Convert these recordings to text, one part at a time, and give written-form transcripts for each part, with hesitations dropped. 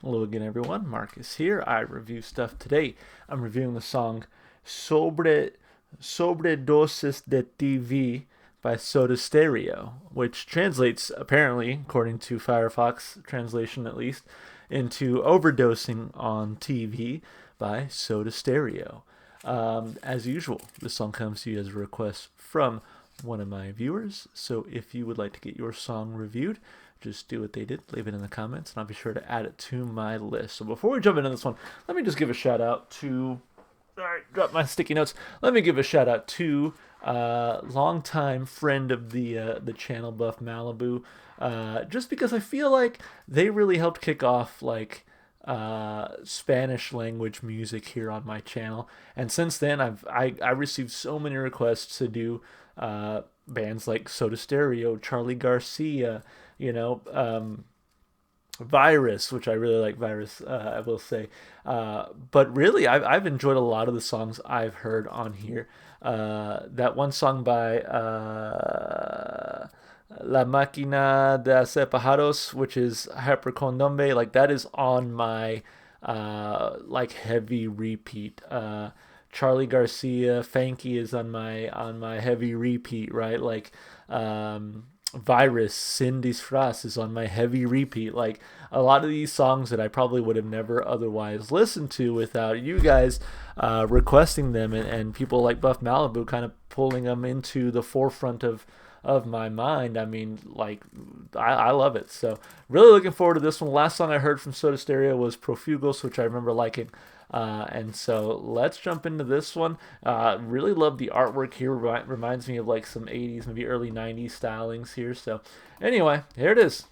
Hello again, everyone. Marcus here. I review stuff today. I'm reviewing the song Sobredosis de TV by Soda Stereo, which translates, apparently, according to Firefox translation at least, into Overdosing on TV by Soda Stereo. As usual, this song comes to you as a request from one of my viewers. So if you would like to get your song reviewed, just do what they did, leave it in the comments, and I'll be sure to add it to my list. So before we jump into this one, let me just give a shout out to. All right, drop my sticky notes. Let me give a shout out to longtime friend of the channel, Buff Malibu, just because I feel like they really helped kick off Spanish language music here on my channel. And since then, I received so many requests to do bands like Soda Stereo, Charlie Garcia, Virus, which I really like Virus, I will say. But really, I've enjoyed a lot of the songs I've heard on here. That one song by La Máquina de Hacer Pájaros, which is Hypercondombe, like that is on my heavy repeat. Charlie Garcia, Fanky is on my heavy repeat, right? Virus, Sin Disfraz is on my heavy repeat. Like a lot of these songs that I probably would have never otherwise listened to without you guys requesting them, and people like Buff Malibu kind of pulling them into the forefront of my mind. I mean, I love it. So really looking forward to this one. Last song I heard from Soda Stereo was Profugos, which I remember liking. And so let's jump into this one. Really love the artwork here. Reminds me of like some 80s, maybe early 90s stylings here. So anyway, here it is.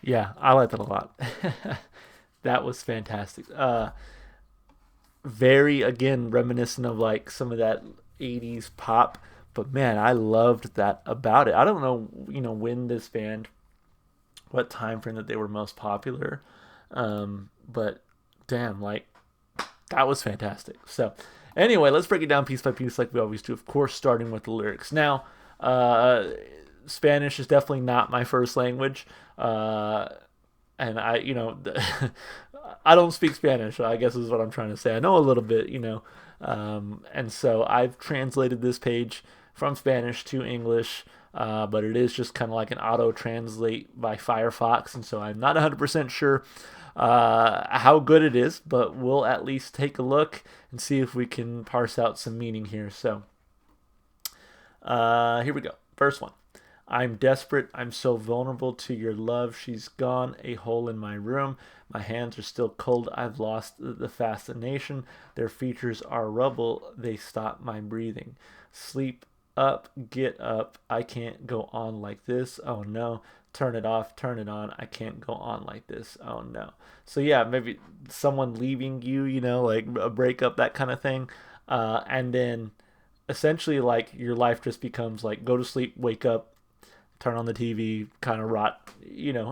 Yeah, I like that a lot. That was fantastic. Very again reminiscent of like some of that 80s pop, but man, I loved that about it. I don't know, when this band, what time frame that they were most popular, but damn, like that was fantastic. So anyway, let's break it down piece by piece like we always do, of course starting with the lyrics. Now, Spanish is definitely not my first language. And I don't speak Spanish, I guess is what I'm trying to say. I know a little bit, and so I've translated this page from Spanish to English, but it is just kind of like an auto translate by Firefox, and so I'm not 100% sure how good it is, but we'll at least take a look and see if we can parse out some meaning here. So here we go. First one. I'm desperate. I'm so vulnerable to your love. She's gone a hole in my room. My hands are still cold. I've lost the fascination. Their features are rubble. They stop my breathing. Sleep up, get up. I can't go on like this. Oh no. Turn it off, turn it on. I can't go on like this. Oh no. So yeah, maybe someone leaving you, like a breakup, that kind of thing. And then essentially like your life just becomes like go to sleep, wake up, turn on the TV, kind of rot,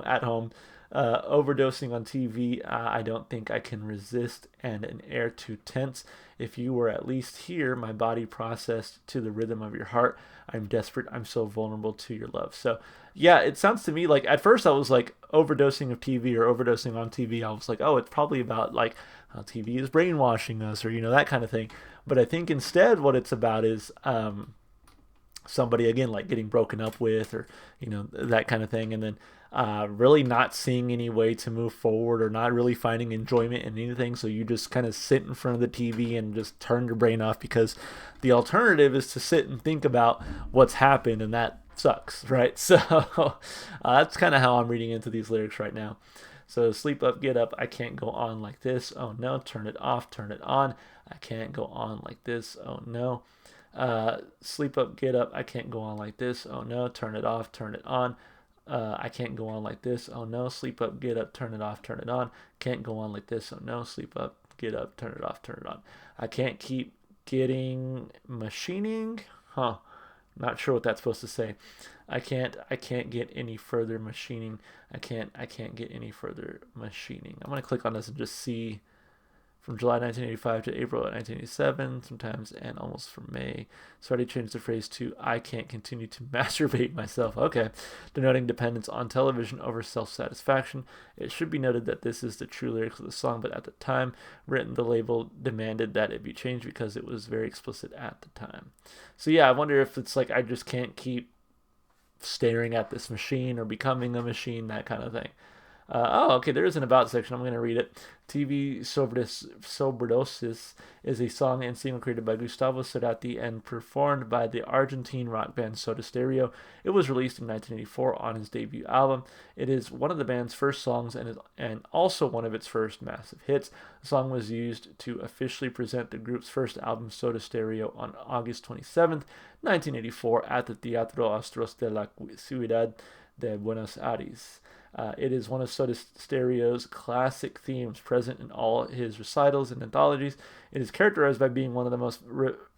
at home. Overdosing on TV, I don't think I can resist, and an air too tense. If you were at least here, my body processed to the rhythm of your heart. I'm desperate. I'm so vulnerable to your love. So, yeah, it sounds to me like at first I was like overdosing of TV or overdosing on TV. I was like, oh, it's probably about like how TV is brainwashing us or, that kind of thing. But I think instead what it's about is somebody again like getting broken up with or that kind of thing, and then really not seeing any way to move forward or not really finding enjoyment in anything, so you just kind of sit in front of the TV and just turn your brain off because the alternative is to sit and think about what's happened, and that sucks, right? So that's kind of how I'm reading into these lyrics right now. So sleep up, get up, I can't go on like this. Oh no, turn it off, turn it on. I can't go on like this. Oh no. Sleep up, get up. I can't go on like this. Oh no, turn it off, turn it on. I can't go on like this. Oh no, sleep up, get up, turn it off, turn it on. Can't go on like this. Oh no, sleep up, get up, turn it off, turn it on. I can't keep getting machining. Huh. Not sure what that's supposed to say. I can't get any further machining. I can't get any further machining. I'm gonna click on this and just see from July 1985 to April 1987, sometimes, and almost from May. So I already changed the phrase to I can't continue to masturbate myself. Okay, denoting dependence on television over self-satisfaction. It should be noted that this is the true lyrics of the song, but at the time written, the label demanded that it be changed because it was very explicit at the time. So yeah, I wonder if it's like I just can't keep staring at this machine or becoming a machine, that kind of thing. Okay, there is an about section. I'm going to read it. TV Sobredosis is a song and single created by Gustavo Cerati and performed by the Argentine rock band Soda Stereo. It was released in 1984 on his debut album. It is one of the band's first songs and also one of its first massive hits. The song was used to officially present the group's first album, Soda Stereo, on August 27th, 1984, at the Teatro Astros de la Ciudad de Buenos Aires. It is one of Soda Stereo's classic themes present in all his recitals and anthologies. It is characterized by being one of the most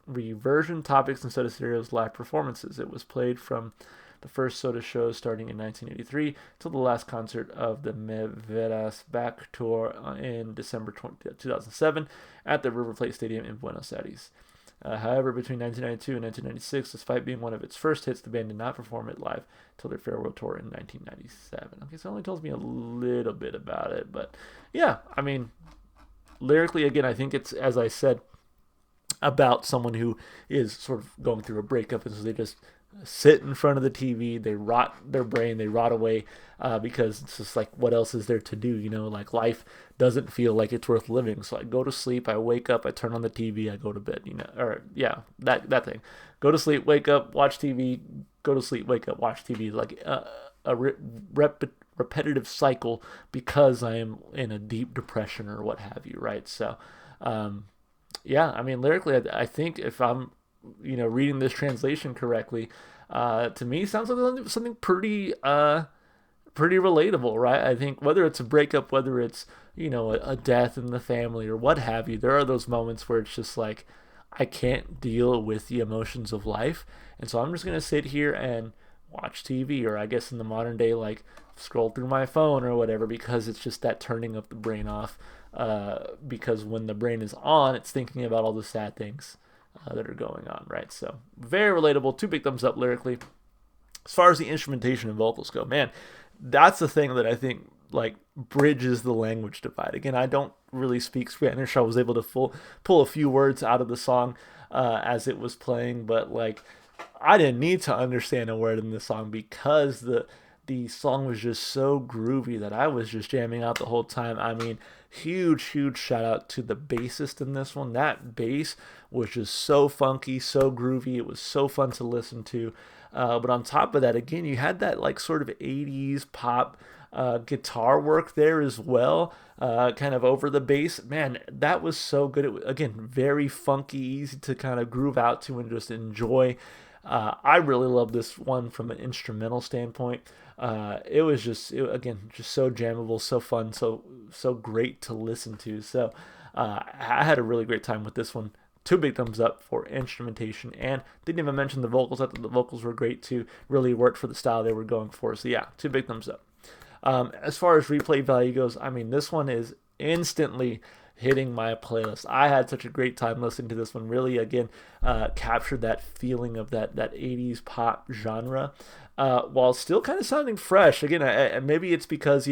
reversion topics in Soda Stereo's live performances. It was played from the first Soda show starting in 1983 till the last concert of the Me Verás Back tour in December 2007 at the River Plate Stadium in Buenos Aires. However, between 1992 and 1996, despite being one of its first hits, the band did not perform it live till their farewell tour in 1997. Okay, so it only tells me a little bit about it, but yeah, I mean, lyrically, again, I think it's, as I said, about someone who is sort of going through a breakup, and so they just sit in front of the TV, they rot their brain, they rot away because it's just like, what else is there to do? Like life doesn't feel like it's worth living. So I go to sleep, I wake up, I turn on the TV, I go to bed, or yeah, that thing. Go to sleep, wake up, watch TV, go to sleep, wake up, watch TV, like repetitive cycle because I am in a deep depression or what have you, right? So, yeah, I mean, lyrically, I think if I'm reading this translation correctly, to me sounds like something pretty pretty relatable, right? I think whether it's a breakup, whether it's, a death in the family or what have you, there are those moments where it's just like, I can't deal with the emotions of life. And so I'm just going to sit here and watch TV, or I guess in the modern day, like scroll through my phone or whatever, because it's just that turning of the brain off. Because when the brain is on, it's thinking about all the sad things that are going on, right? So very relatable. 2 big thumbs up lyrically. As far as the instrumentation and vocals go, man, that's the thing that I think like bridges the language divide. Again, I don't really speak Spanish. I was able to pull a few words out of the song as it was playing, but like I didn't need to understand a word in the song because the song was just so groovy that I was just jamming out the whole time. I mean, huge shout out to the bassist in this one. That bass was just so funky, so groovy. It was so fun to listen to. But on top of that, again, you had that like sort of 80s pop guitar work there as well, kind of over the bass. Man, that was so good. It was, again, very funky, easy to kind of groove out to and just enjoy. I really love this one from an instrumental standpoint. It was just, again, just so jammable, so fun, so great to listen to. So I had a really great time with this one. 2 big thumbs up for instrumentation, and didn't even mention the vocals. I thought the vocals were great too. Really worked for the style they were going for. So yeah, 2 big thumbs up. As far as replay value goes, I mean, this one is instantly hitting my playlist. I had such a great time listening to this one. Really, again, captured that feeling of that 80s pop genre, while still kind of sounding fresh. Again, maybe it's because,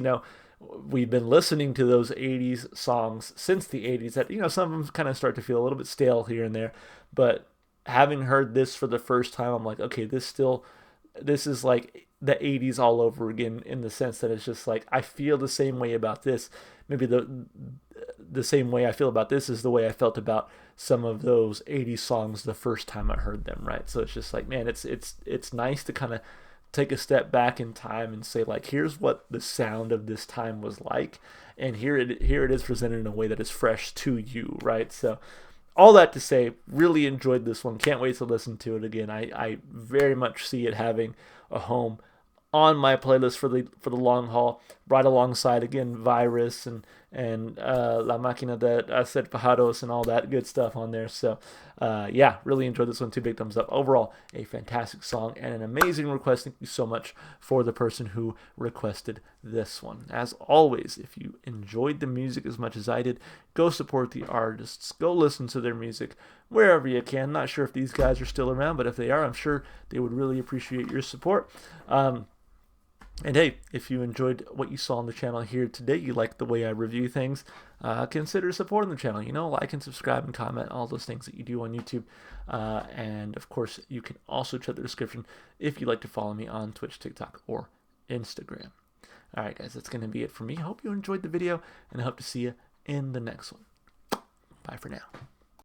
we've been listening to those 80s songs since the 80s that, some of them kind of start to feel a little bit stale here and there. But having heard this for the first time, I'm like, okay, this is like the 80s all over again, in the sense that it's just like I feel the same way about this. Maybe the same way I feel about this is the way I felt about some of those 80s songs the first time I heard them, right? So it's just like, man, it's nice to kind of take a step back in time and say, like, here's what the sound of this time was like, and here it is presented in a way that is fresh to you, right? So all that to say, really enjoyed this one. Can't wait to listen to it again. I very much see it having a home on my playlist for the long haul, right alongside, again, Virus and La Máquina de Hacer Pájaros and all that good stuff on there. So yeah, really enjoyed this one. 2 big thumbs up. Overall, a fantastic song and an amazing request. Thank you so much for the person who requested this one. As always, if you enjoyed the music as much as I did, go support the artists. Go listen to their music wherever you can. Not sure if these guys are still around, but if they are, I'm sure they would really appreciate your support. And hey, if you enjoyed what you saw on the channel here today, you like the way I review things, consider supporting the channel. Like and subscribe and comment, all those things that you do on YouTube. And of course, you can also check the description if you'd like to follow me on Twitch, TikTok, or Instagram. All right, guys, that's going to be it for me. I hope you enjoyed the video, and I hope to see you in the next one. Bye for now.